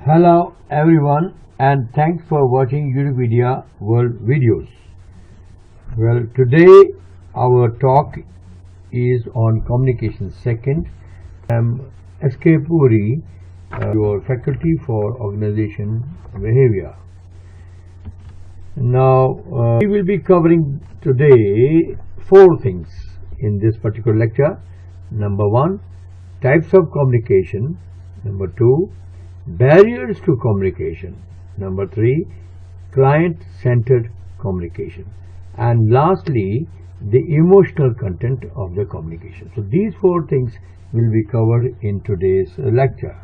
Hello everyone, and thanks for watching Wikipedia World Videos. Well, today our talk is on communication. Second, I'm S.K. Puri, your faculty for organization behavior. Now, we will be covering today 4 things in this particular lecture. Number 1, types of communication. Number 2, barriers to communication. Number 3, client-centered communication. And lastly, the emotional content of the communication. So these 4 things will be covered in today's lecture.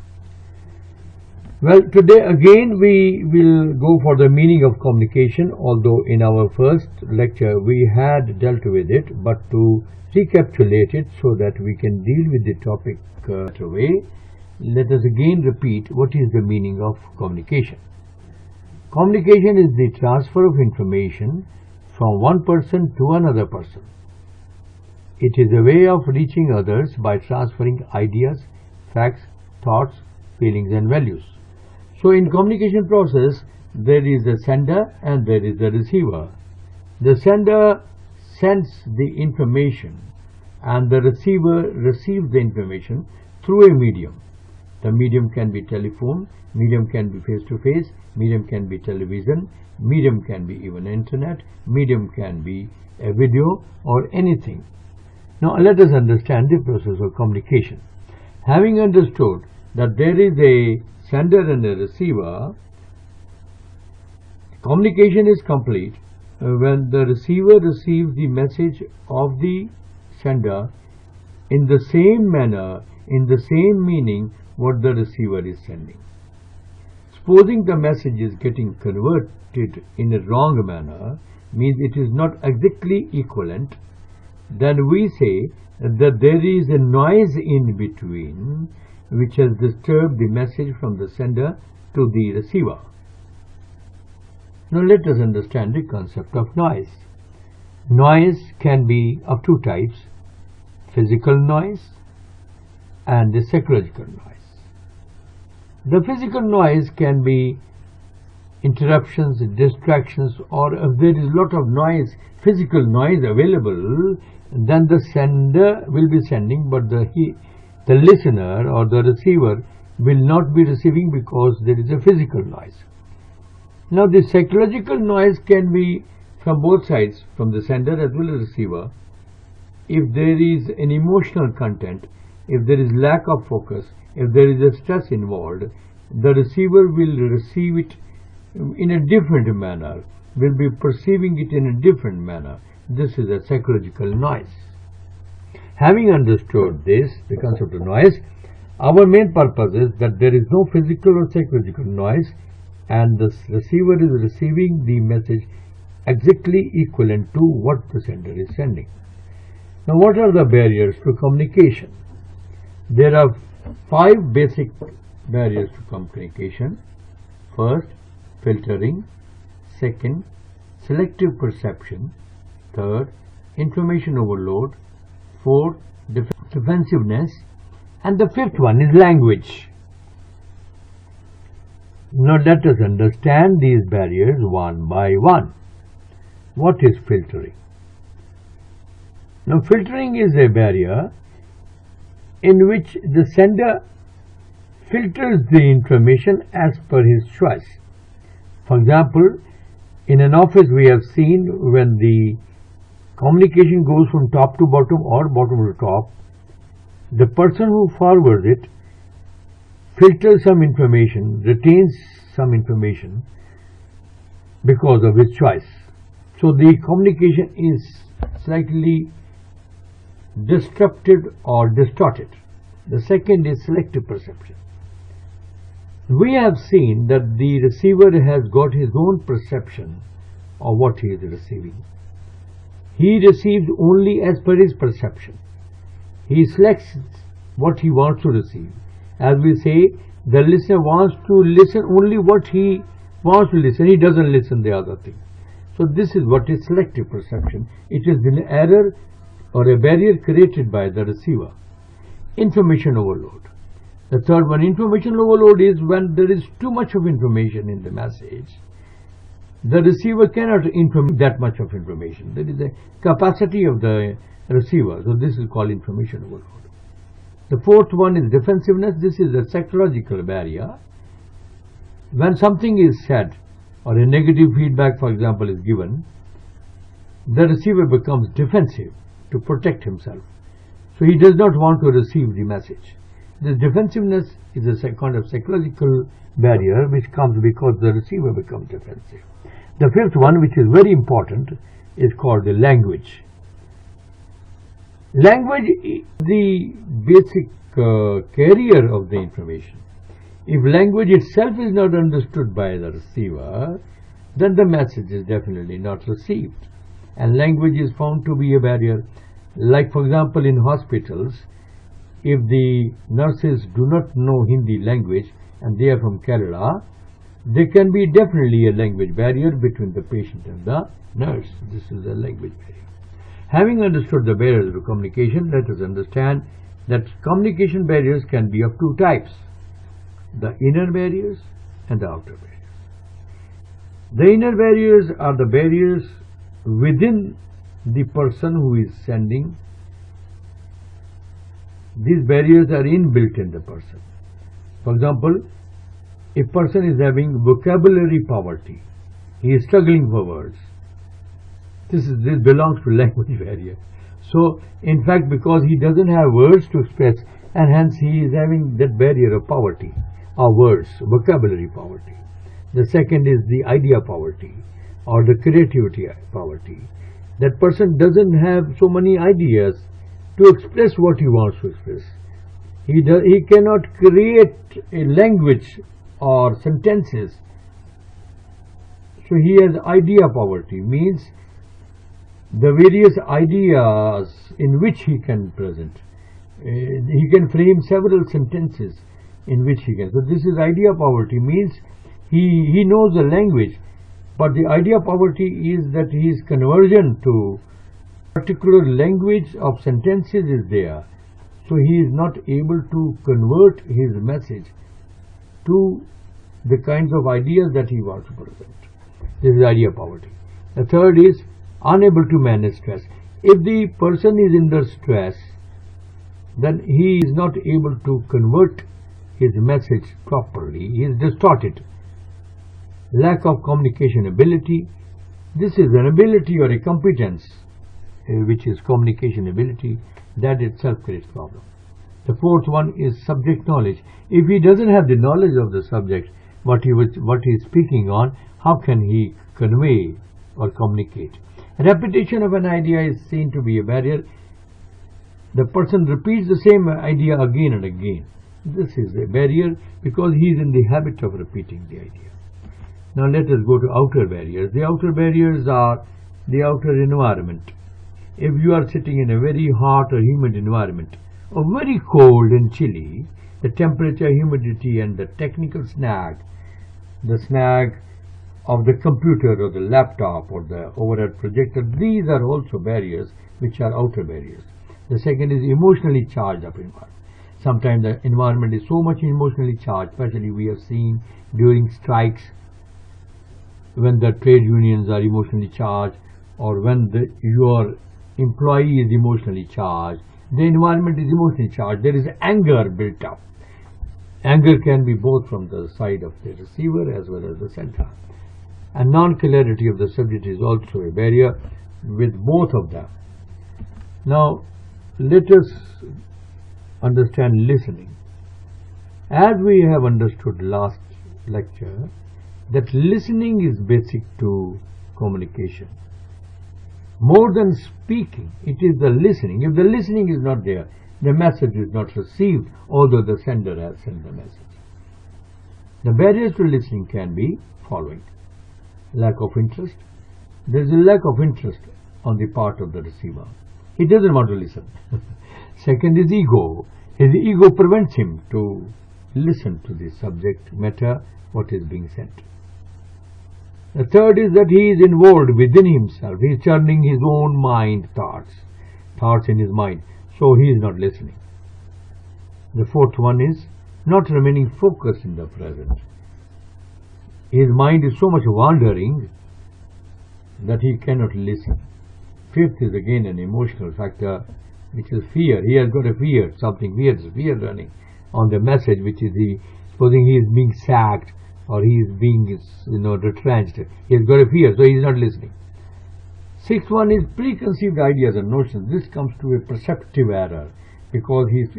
Well, today again we will go for the meaning of communication, although in our first lecture we had dealt with it, but to recapitulate it so that we can deal with the topic better way, let us again repeat what is the meaning of communication. Communication is the transfer of information from one person to another person. It is a way of reaching others by transferring ideas, facts, thoughts, feelings and values. So in communication process, there is a sender and there is a receiver. The sender sends the information and the receiver receives the information through a medium. The medium can be telephone, medium can be face-to-face, medium can be television, medium can be even internet, medium can be a video or anything. Now let us understand the process of communication. Having understood that there is a sender and a receiver, communication is complete when the receiver receives the message of the sender in the same manner, in the same meaning what the receiver is sending. Supposing the message is getting converted in a wrong manner, means it is not exactly equivalent, then we say that there is a noise in between which has disturbed the message from the sender to the receiver. Now let us understand the concept of noise. Noise can be of 2 types, physical noise and the psychological noise. The physical noise can be interruptions, distractions, or if there is a lot of noise, physical noise available, then the sender will be sending, but the listener or the receiver will not be receiving because there is a physical noise. Now the psychological noise can be from both sides, from the sender as well as receiver. If there is an emotional content, if there is lack of focus, if there is a stress involved, the receiver will receive it in a different manner, will be perceiving it in a different manner. This is a psychological noise. Having understood this, the concept of noise, our main purpose is that there is no physical or psychological noise and the receiver is receiving the message exactly equivalent to what the sender is sending. Now what are the barriers to communication? There are 5 basic barriers to communication. First, filtering. Second, selective perception. Third, information overload. Fourth, defensiveness. And the 5th one is language. Now let us understand these barriers one by one. What is filtering? Now filtering is a barrier in which the sender filters the information as per his choice. For example, in an office we have seen when the communication goes from top to bottom or bottom to top, the person who forwards it filters some information, retains some information because of his choice. So the communication is slightly disrupted or distorted. The second is selective perception. We have seen that the receiver has got his own perception of what he is receiving. He receives only as per his perception. He selects what he wants to receive. As we say, the listener wants to listen only what he wants to listen. He doesn't listen the other thing. So this is what is selective perception. It is an error or a barrier created by the receiver. Information overload. The third one, information overload, is when there is too much of information in the message. The receiver cannot inform that much of information. There is a capacity of the receiver. So this is called information overload. The fourth one is defensiveness. This is a psychological barrier. When something is said or a negative feedback, for example, is given, the receiver becomes defensive to protect himself. So he does not want to receive the message. This defensiveness is a kind of psychological barrier which comes because the receiver becomes defensive. The fifth one, which is very important, is called the language. Language is the basic carrier of the information. If language itself is not understood by the receiver, then the message is definitely not received. And language is found to be a barrier. Like, for example, in hospitals, if the nurses do not know Hindi language and they are from Kerala, there can be definitely a language barrier between the patient and the nurse. This is a language barrier. Having understood the barriers of communication, let us understand that communication barriers can be of two types: the inner barriers and the outer barriers. The inner barriers are the barriers within the person who is sending. These barriers are inbuilt in the person. For example, a person is having vocabulary poverty. He is struggling for words. This belongs to language barrier. So, in fact, because he doesn't have words to express, and hence he is having that barrier of poverty, of words, vocabulary poverty. The second is the idea poverty, or the creativity poverty. That person doesn't have so many ideas to express what he wants to express. He cannot create a language or sentences. So he has idea poverty, means the various ideas in which he can present. He can frame several sentences in which he can. So this is idea poverty, means he knows the language, but the idea poverty is that his conversion to particular language of sentences is there. So he is not able to convert his message to the kinds of ideas that he wants to present. This is idea poverty. The third is unable to manage stress. If the person is under stress, then he is not able to convert his message properly. He is distorted. Lack of communication ability. This is an ability or a competence, which is communication ability, that itself creates problem. The fourth one is subject knowledge. If he doesn't have the knowledge of the subject, what he is speaking on, how can he convey or communicate? Repetition of an idea is seen to be a barrier. The person repeats the same idea again and again. This is a barrier because he is in the habit of repeating the idea. Now let us go to outer barriers. The outer barriers are the outer environment. If you are sitting in a very hot or humid environment, or very cold and chilly, the temperature, humidity, and the technical snag, the snag of the computer or the laptop or the overhead projector, these are also barriers which are outer barriers. The second is emotionally charged up environment. Sometimes the environment is so much emotionally charged, especially we have seen during strikes, when the trade unions are emotionally charged, or when your employee is emotionally charged, the environment is emotionally charged, there is anger built up. Anger can be both from the side of the receiver as well as the sender. And non-clarity of the subject is also a barrier with both of them. Now, let us understand listening. As we have understood last lecture, that listening is basic to communication. More than speaking, it is the listening. If the listening is not there, the message is not received, although the sender has sent the message. The barriers to listening can be following. Lack of interest. There is a lack of interest on the part of the receiver. He doesn't want to listen. Second is ego. His ego prevents him to listen to the subject matter, what is being said. The third is that he is involved within himself. He is churning his own mind thoughts in his mind. So he is not listening. The fourth one is not remaining focused in the present. His mind is so much wandering that he cannot listen. Fifth is again an emotional factor, which is fear. He has got a fear, something weird, fear running on the message, which is supposing he is being sacked or he is being retrenched. He has got a fear, so he is not listening. Sixth one is preconceived ideas and notions. This comes to a perceptive error because he is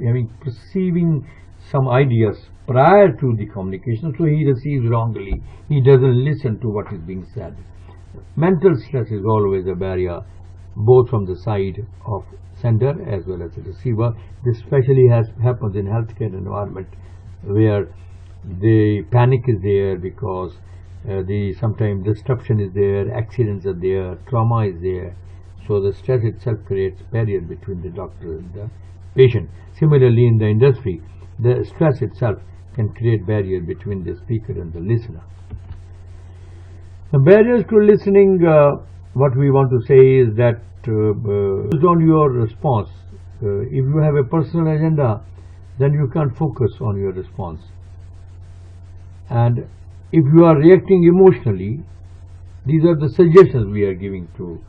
perceiving some ideas prior to the communication, so he receives wrongly. He doesn't listen to what is being said. Mental stress is always a barrier, both from the side of sender as well as the receiver. This especially happens in healthcare environment where the panic is there because sometimes disruption is there, accidents are there, trauma is there. So the stress itself creates barrier between the doctor and the patient. Similarly, in the industry, the stress itself can create barrier between the speaker and the listener. The barriers to listening, what we want to say is that based on your response, if you have a personal agenda, then you can't focus on your response. And if you are reacting emotionally, these are the suggestions we are giving to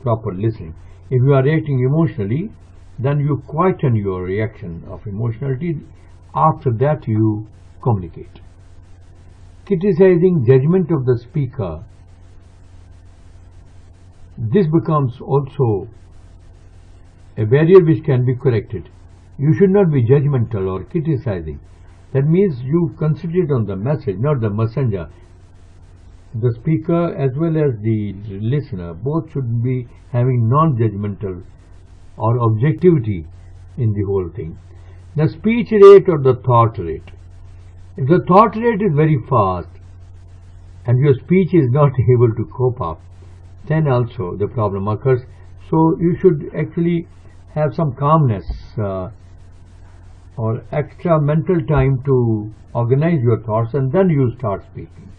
proper listening. If you are reacting emotionally, then you quieten your reaction of emotionality. After that, you communicate. Criticizing judgment of the speaker, this becomes also a barrier which can be corrected. You should not be judgmental or criticizing. That means you concentrate on the message, not the messenger. The speaker as well as the listener both should be having non-judgmental or objectivity in the whole thing. The speech rate or the thought rate. If the thought rate is very fast and your speech is not able to cope up, then also the problem occurs. So you should actually have some calmness or extra mental time to organize your thoughts, and then you start speaking.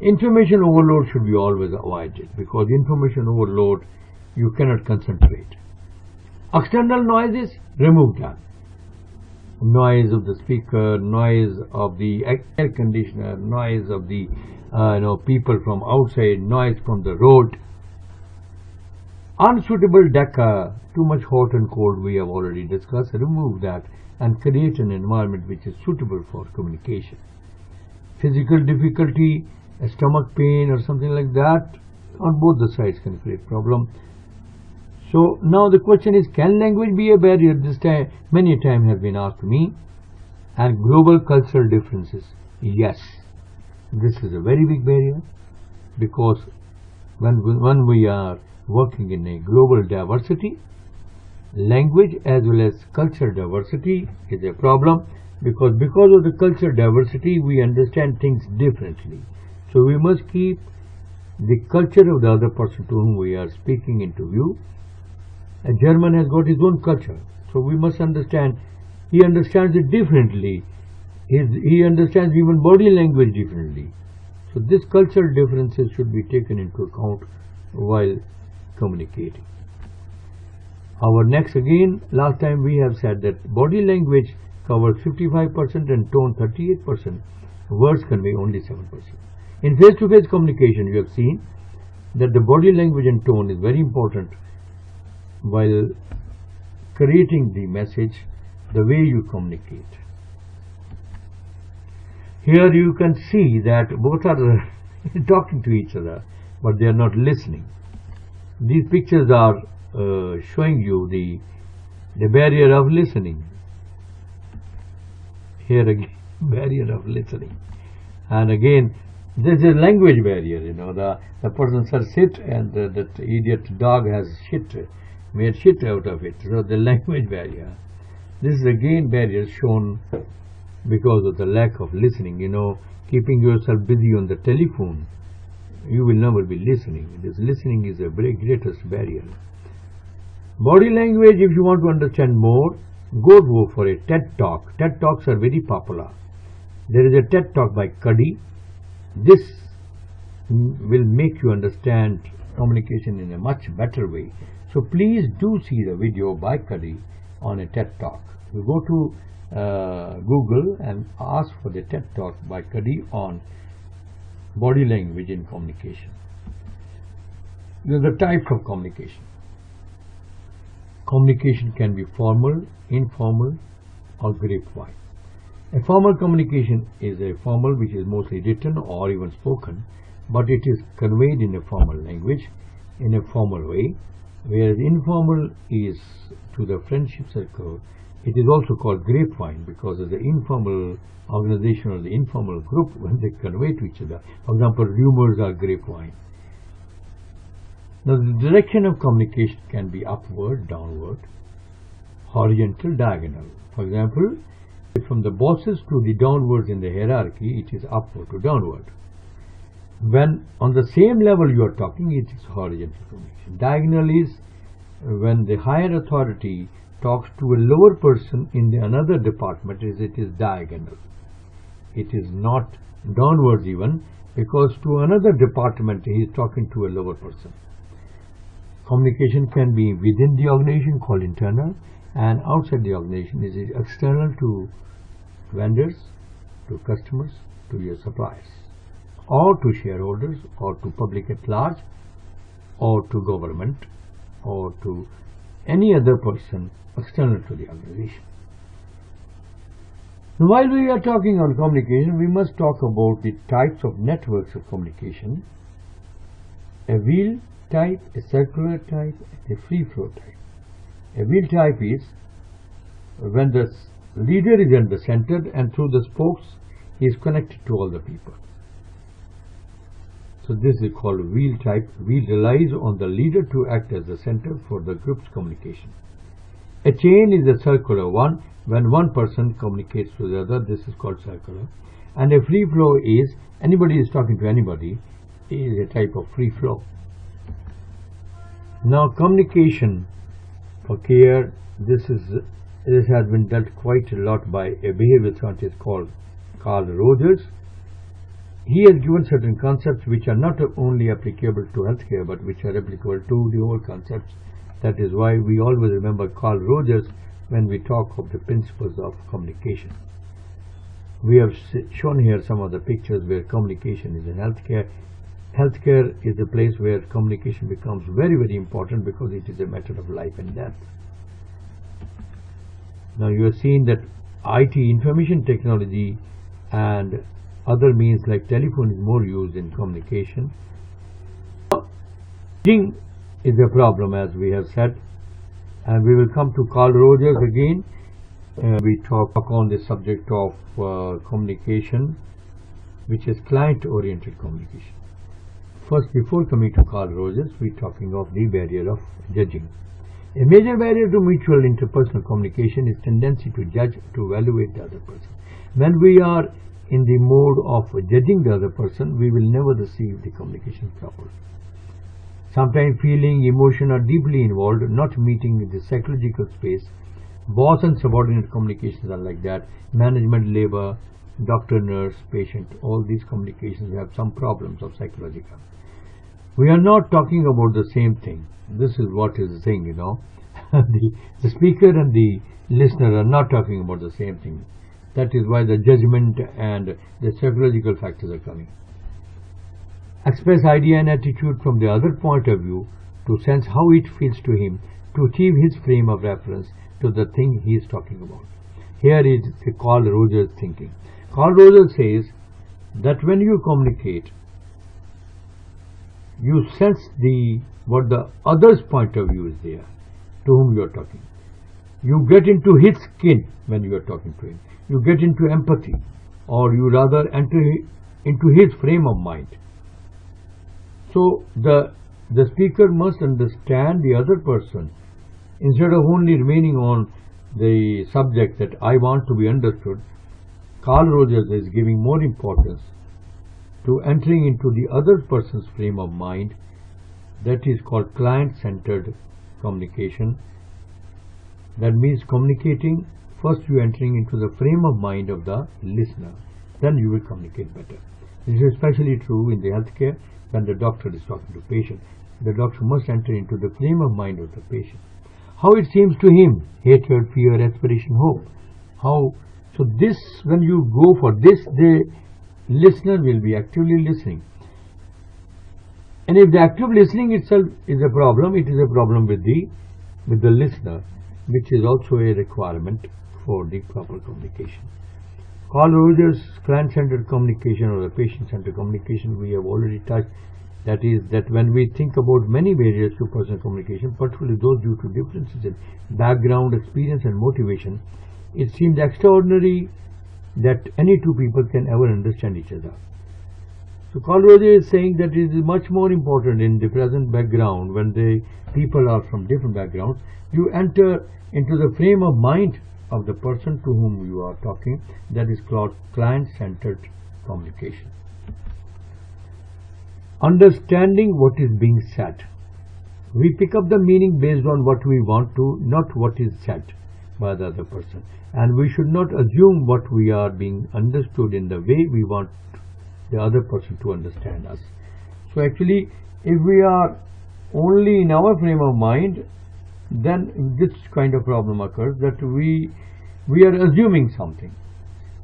Information overload should be always avoided because information overload, you cannot concentrate. External noises, remove them. Noise of the speaker, noise of the air conditioner, noise of the people from outside, noise from the road. Unsuitable decor, too much hot and cold, we have already discussed. Remove that and create an environment which is suitable for communication. Physical difficulty, a stomach pain or something like that, on both the sides can create problem. So now the question is, can language be a barrier? This time, many times have been asked me. And global cultural differences, yes, this is a very big barrier because when we are working in a global diversity, language as well as cultural diversity is a problem because of the cultural diversity we understand things differently. So we must keep the culture of the other person to whom we are speaking into view. A German has got his own culture, so we must understand he understands it differently. He understands even body language differently. So this cultural differences should be taken into account while communicating. Our next, again, last time we have said that body language covers 55% and tone 38%. Words convey only 7%. In face-to-face communication, you have seen that the body language and tone is very important while creating the message, the way you communicate. Here you can see that both are talking to each other, but they are not listening. These pictures are showing you the barrier of listening. Here again, barrier of listening. And again, this is language barrier. The person says sit, and that idiot dog has made shit out of it. So the language barrier. This is again barrier shown because of the lack of listening. Keeping yourself busy on the telephone, you will never be listening. This listening is the greatest barrier. Body language, if you want to understand more, go for a TED Talk. TED Talks are very popular. There is a TED Talk by Cuddy. This will make you understand communication in a much better way. So please do see the video by Cuddy on a TED Talk. You go to Google and ask for the TED Talk by Kadi on body language in communication. There are the types of communication. Communication can be formal, informal, or grapevine. A formal communication is a formal which is mostly written or even spoken, but it is conveyed in a formal language, in a formal way, whereas informal is to the friendship circle. It is also called grapevine because of the informal organization or the informal group when they convey to each other. For example, rumors are grapevine. Now, the direction of communication can be upward, downward, horizontal, diagonal. For example, from the bosses to the downwards in the hierarchy, it is upward to downward. When on the same level you are talking, it is horizontal communication. Diagonal is when the higher authority talks to a lower person in another department, it is diagonal. It is not downwards even, because to another department he is talking to a lower person. Communication can be within the organization, called internal, and outside the organization is external to vendors, to customers, to your suppliers, or to shareholders, or to public at large, or to government, or to any other person external to the organization. Now, while we are talking on communication, we must talk about the types of networks of communication: a wheel type, a circular type, and a free flow type. A wheel type is when the leader is in the center and through the spokes he is connected to all the people. So this is called wheel type. Wheel relies on the leader to act as the center for the group's communication. A chain is a circular one. When one person communicates to the other, this is called circular. And a free flow is anybody is talking to anybody, is a type of free flow. Now, communication for care, this has been dealt quite a lot by a behavioral scientist called Carl Rogers. He has given certain concepts which are not only applicable to healthcare but which are applicable to the whole concepts. That is why we always remember Carl Rogers when we talk of the principles of communication. We have shown here some of the pictures where communication is in healthcare. Healthcare is a place where communication becomes very, very important because it is a matter of life and death. Now, you have seen that IT, information technology, and other means like telephone is more used in communication. Judging is a problem, as we have said, and we will come to Carl Rogers again. We talk on the subject of communication, which is client-oriented communication. First, before coming to Carl Rogers, we are talking of the barrier of judging. A major barrier to mutual interpersonal communication is tendency to judge, to evaluate the other person. When we are in the mode of judging the other person, we will never receive the communication properly. Sometimes feeling, emotion are deeply involved, not meeting with the psychological space. Boss and subordinate communications are like that. Management, labor, doctor, nurse, patient, all these communications have some problems of psychological. We are not talking about the same thing. This is what is the thing, you know. The speaker and the listener are not talking about the same thing. That is why the judgment and the psychological factors are coming. Express idea and attitude from the other point of view, to sense how it feels to him, to achieve his frame of reference to the thing he is talking about. Here is the Carl Rogers thinking. Carl Rogers says that when you communicate, you sense what the other's point of view is there, to whom you are talking. You get into his skin when you are talking to him. You get into empathy, or you rather enter into his frame of mind. So the speaker must understand the other person instead of only remaining on the subject that I want to be understood. Carl Rogers is giving more importance to entering into the other person's frame of mind. That is called client-centered communication. That means communicating, first you entering into the frame of mind of the listener, then you will communicate better. This is especially true in the healthcare when the doctor is talking to patient. The doctor must enter into the frame of mind of the patient. How it seems to him, hatred, fear, aspiration, hope. How? So this, when you go for this, the listener will be actively listening. And if the active listening itself is a problem, it is a problem with the listener, which is also a requirement for the proper communication. Carl Rogers' client-centered communication or the patient-centered communication we have already touched. That is that when we think about many barriers to personal communication, particularly those due to differences in background, experience and motivation, it seems extraordinary that any two people can ever understand each other. So Carl Rogers is saying that it is much more important in the present background, when the people are from different backgrounds, you enter into the frame of mind of the person to whom you are talking. That is called client-centered communication. Understanding what is being said. We pick up the meaning based on what we want to, not what is said by the other person. And we should not assume what we are being understood in the way we want the other person to understand us. So actually, if we are only in our frame of mind, then this kind of problem occurs, that we are assuming something.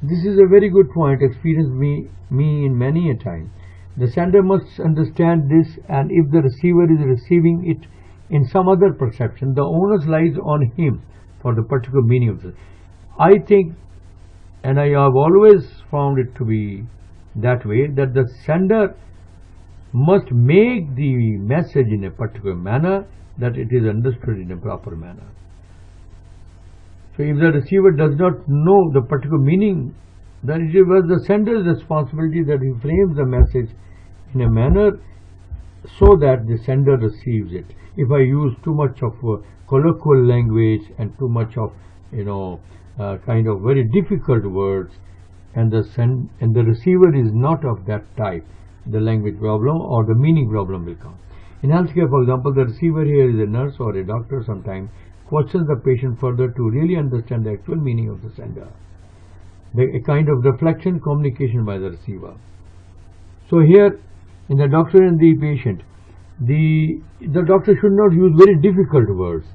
This is a very good point, experienced me in many a time. The sender must understand this, and if the receiver is receiving it in some other perception, the onus lies on him for the particular meaning of this. I think, and I have always found it to be that way, that the sender must make the message in a particular manner, that it is understood in a proper manner. So if the receiver does not know the particular meaning, then it was the sender's responsibility that he frames the message in a manner so that the sender receives it. If I use too much of colloquial language and too much of kind of very difficult words, and the receiver is not of that type, the language problem or the meaning problem will come. In healthcare, for example, the receiver here is a nurse or a doctor, sometimes questions the patient further to really understand the actual meaning of the sender. A kind of reflection communication by the receiver. So here, in the doctor and the patient, the doctor should not use very difficult words,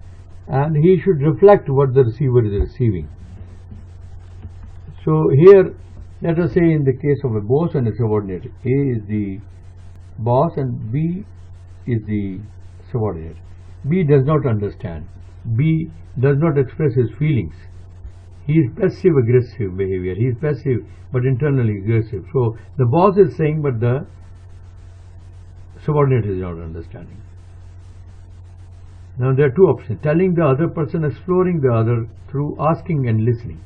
and he should reflect what the receiver is receiving. So here, let us say in the case of a boss and a subordinate, A is the boss and B is the subordinate. B does not understand. B does not express his feelings. He is passive-aggressive behavior. He is passive but internally aggressive. So the boss is saying, but the subordinate is not understanding. Now there are two options: telling the other person, exploring the other through asking and listening.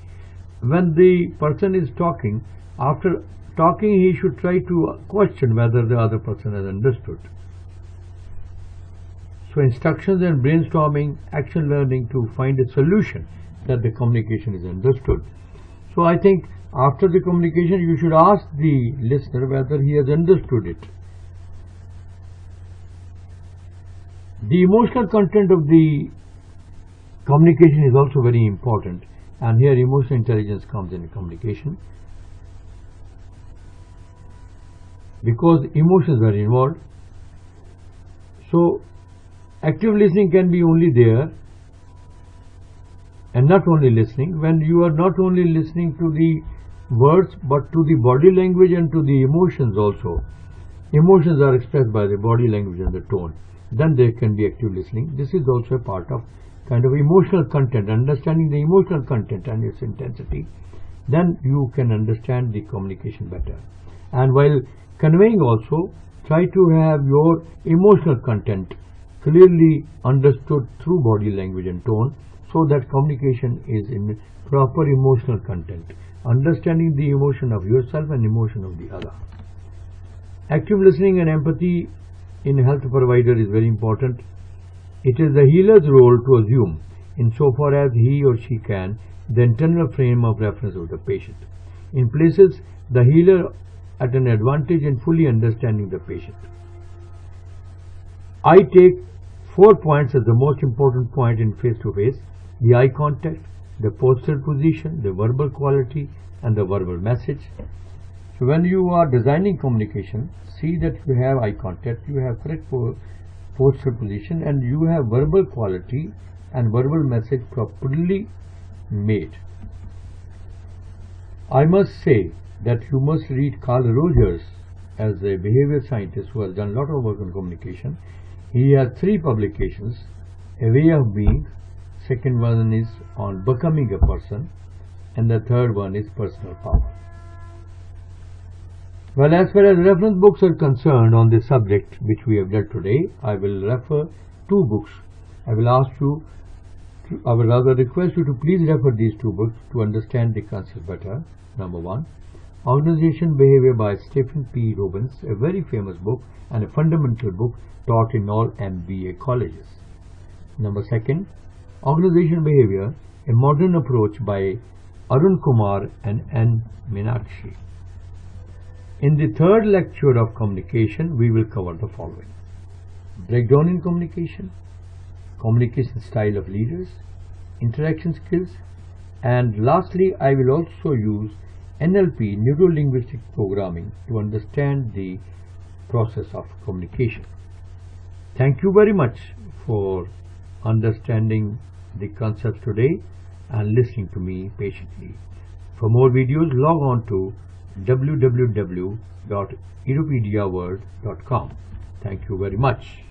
When the person is talking, after talking he should try to question whether the other person has understood. So instructions and brainstorming, action learning to find a solution that the communication is understood. So I think after the communication you should ask the listener whether he has understood it. The emotional content of the communication is also very important, and here emotional intelligence comes in communication, because emotions are involved. So active listening can be only there, and not only listening, when you are not only listening to the words but to the body language and to the emotions also. Emotions are expressed by the body language and the tone. Then there can be active listening. This is also a part of kind of emotional content, understanding the emotional content and its intensity. Then you can understand the communication better. And while conveying also, try to have your emotional content clearly understood through body language and tone, so that communication is in proper emotional content, understanding the emotion of yourself and emotion of the other. Active listening and empathy in a health provider is very important. It is the healer's role to assume, insofar as he or she can, the internal frame of reference of the patient. In places, the healer at an advantage in fully understanding the patient. I take 4 points as the most important point in face-to-face: the eye contact, the posture position, the verbal quality, and the verbal message. So when you are designing communication, see that you have eye contact, you have correct posture position, and you have verbal quality and verbal message properly made. I must say that you must read Carl Rogers as a behavior scientist who has done a lot of work on communication. He has 3 publications: A Way of Being, second one is on Becoming a Person, and the third one is Personal Power. Well, as far as reference books are concerned on this subject which we have dealt today, I will refer 2 books. I will rather request you to please refer these 2 books to understand the concept better. Number 1, Organization Behavior by Stephen P. Robbins, a very famous book and a fundamental book taught in all MBA colleges. Number 2, Organization Behavior, a Modern Approach by Arun Kumar and N. Meenakshi. In the 3rd lecture of communication, we will cover the following: breakdown in communication, communication style of leaders, interaction skills, and lastly, I will also use NLP, Neuro-Linguistic Programming, to understand the process of communication. Thank you very much for understanding the concepts today and listening to me patiently. For more videos, log on to www.edupediaworld.com. Thank you very much.